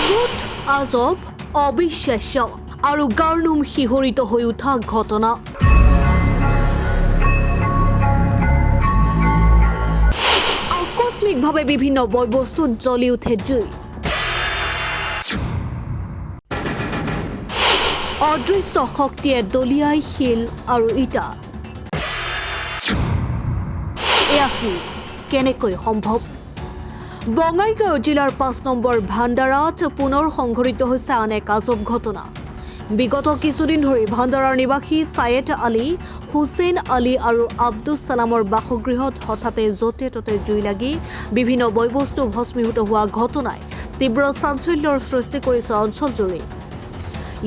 অদ্ভুত আজব অবিশ্বাস্য আৰু গাৰ্নুম শিহৰিত হৈ উঠা ঘটনা আকস্মিকভাৱে বিভিন্ন বয়বস্তুত জ্বলি উঠে জুই অদৃশ্য শক্তিয়ে দলিয়াই শিল আৰু ইটা এয়া কি কেনেকৈ সম্ভৱ বঙাইগাঁও জিলাৰ ৫ নম্বৰ ভাণ্ডাৰাত পুনৰ সংঘটিত হৈছে আন এক আজব ঘটনা বিগত কিছুদিন ধৰি ভাণ্ডাৰাৰ নিবাসী ছায়েদ আলী হুছেইন আলী আৰু আব্দুল সালামৰ বাসগৃহত হঠাতে য'তে ত'তে জুই লাগি বিভিন্ন বয়বস্তু ভস্মীভূত হোৱা ঘটনাই তীব্ৰ চাঞ্চল্যৰ সৃষ্টি কৰিছে অঞ্চলজুৰি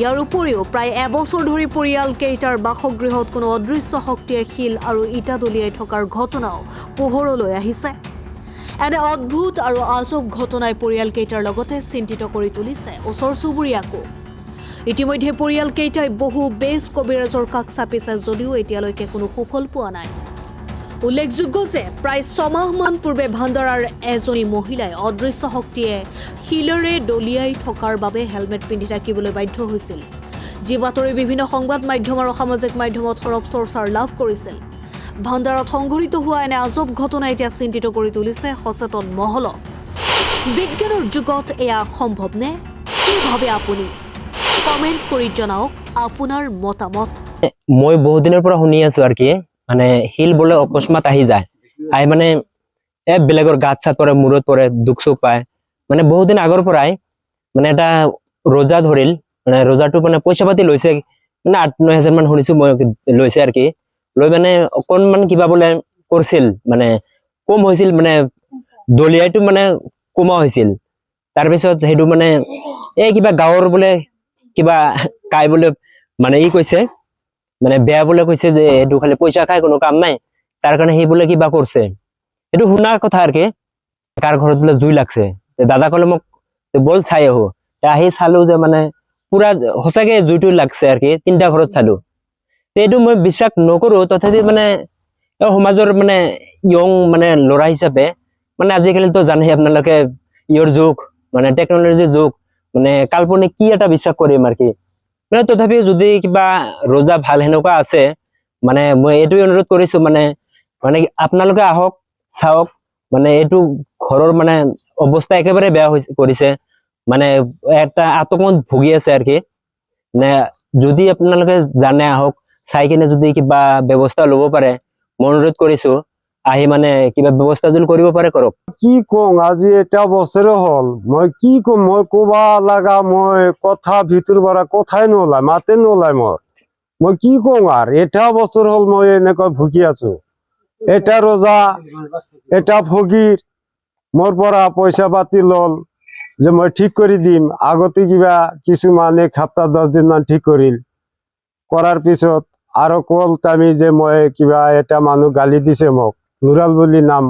ইয়াৰ উপৰিও প্ৰায় এবছৰ ধৰি পৰিয়ালকেইটাৰ বাসগৃহত কোনো অদৃশ্য শক্তিয়ে শিল আৰু ইটা দলিয়াই থকাৰ ঘটনাও পোহৰলৈ আহিছে এনে অদ্ভুত আৰু আজব ঘটনাই পৰিয়ালকেইটাৰ লগতে চিন্তিত কৰি তুলিছে ওচৰ চুবুৰীয়াকো ইতিমধ্যে পৰিয়ালকেইটাই বহু বেজ কবিৰাজৰ কাষ চাপিছে যদিও এতিয়ালৈকে কোনো সুফল পোৱা নাই উল্লেখযোগ্য যে প্ৰায় 6 মাহমান পূৰ্বে ভাণ্ডাৰাৰ এজনী মহিলাই অদৃশ্য শক্তিয়ে শিলেৰে দলিয়াই থকাৰ বাবে হেলমেট পিন্ধি থাকিবলৈ বাধ্য হৈছিল যি বাতৰি বিভিন্ন সংবাদ মাধ্যম আৰু সামাজিক মাধ্যমত সৰব চৰ্চাৰ লাভ কৰিছিল ভাণ্ডাৰাত সংঘটিত হোৱা এনে আজব ঘটনাই এতিয়া চিন্তিত কৰি তুলিছে সচেতন মহলক বিজ্ঞানৰ যুগত এয়া সম্ভৱনে কি ভাবে আপুনি কমেন্ট কৰি জনাওক আপোনাৰ মতামত মই বহুত দিনৰ পৰা শুনি আছো আৰু কি মানে হিল বলে অকস্মাত আহি যায় আই মানে বেলেগৰ গাত ছাত পৰে মূৰত পৰে দুখ সুখ পায় মানে বহুত দিন আগৰ পৰাই মানে এটা ৰোজা ধৰিল মানে ৰোজাটো মানে পইচা পাতি লৈছে মানে 8-9 হাজাৰ মান শুনিছো মই লৈছে আৰু কি লৈ মানে অকণমান কিবা বোলে কৰিছিল মানে কম হৈছিল মানে দলিয়াইটো মানে কমা হৈছিল তাৰপিছত সেইটো মানে এই কিবা গাঁৱৰ বোলে কিবা কাই বোলে মানে ই কৈছে মানে বেয়া বোলে কৈছে যে এইটো খালি পইচা খাই কোনো কাম নাই তাৰ কাৰণে সেই বোলে কিবা কৰিছে এইটো শুনা কথা আৰু কি কাৰ ঘৰত বোলে জুই লাগছে দাদা ক'লে মোক বল চাই আহো আহি চালো যে মানে পুৰা সঁচাকে জুইটো লাগছে আৰু কি 3টা ঘৰত চালো এইটো মই বিশ্বাস নকৰো তথাপি মানে সমাজৰ মানে ইয়ং মানে ল'ৰা হিচাপে মানে আজিকালিতো জানেই আপোনালোকে ইয়ৰ যুগ মানে টেকনলজিৰ যুগ মানে কাল্পনিক কি এটা বিশ্বাস কৰিম আৰু কি মানে তথাপি যদি কিবা ৰোজা ভাল হেনেকুৱা আছে মানে মই এইটোৱে অনুৰোধ কৰিছো মানে মানে আপোনালোকে আহক চাওক মানে এইটো ঘৰৰ মানে অৱস্থা একেবাৰে বেয়া কৰিছে মানে এটা আতংকত ভুগি আছে আৰু কি মানে যদি আপোনালোকে জানে আহক চাই কিনে যদি কিবা ব্যৱস্থা ল'ব পাৰে মই অনুৰোধ কৰিছো আহি মানে কিবা ব্যৱস্থা যদি কৰিব পাৰে কৰক কি কম আজি এটা বছৰে হল মই কি কম মই কবা লাগা মই কথা ভিতৰ পৰা কথাই নোলায় মাতে নোলায় মই কি কম আৰু এটা বছৰ হল মই এনেকৈ ভুগি আছো এটা ৰোজা এটা ফকিৰ মোৰ পৰা পইচা পাতি লল যে মই ঠিক কৰি দিম আগতে কিবা কিছুমান 1 সপ্তাহ 10 দিন মান ঠিক কৰিল কৰাৰ পিছত আৰু কল আমি যে মই কিবা এটা মানুহ গালি দিছে মোক নুৰাল বুলি নাম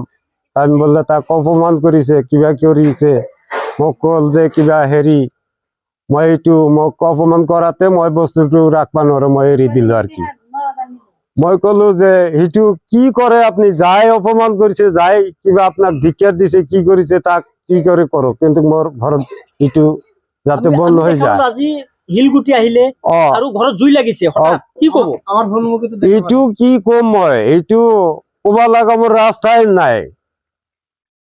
আমি বললে তাক অপমান কৰিছে কিবা কৰিছে মোক কল যে কিবা হেৰি মই এইটো মোক অপমান কৰাতে মই বস্তুটো ৰাখবা নোৱাৰো মই এৰি দিলো আৰু কি মই কলো যে সেইটো কি কৰে আপুনি যাই অপমান কৰিছে যাই কিবা আপোনাক ধিক্কাৰ দিছে কি কৰিছে তাক কি কৰে কৰক কিন্তু মোৰ ঘৰত এইটো যাতে বন্ধ হৈ যায় আজি হিলগুটি আহিলে আৰু ঘৰত জুই লাগিছে হঠাৎ কি কব আমাৰ সন্মুখতে এইটো কি কম মই এইটো কবা লাগা মোৰ ৰাস্তাই নাই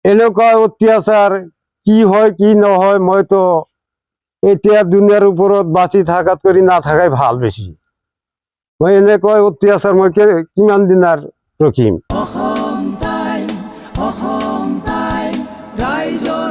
এনেকুৱা অত্যাচাৰ কি হয় কি নহয় মইতো এতিয়া দুনিয়াৰ ওপৰত বাঁচি থাকাত কৰি নাথাকাই ভাল বেছি মই এনেকুৱা অত্যাচাৰ মই কিমান দিন আৰু ৰখিম অসম টাইম ৰাইজৰ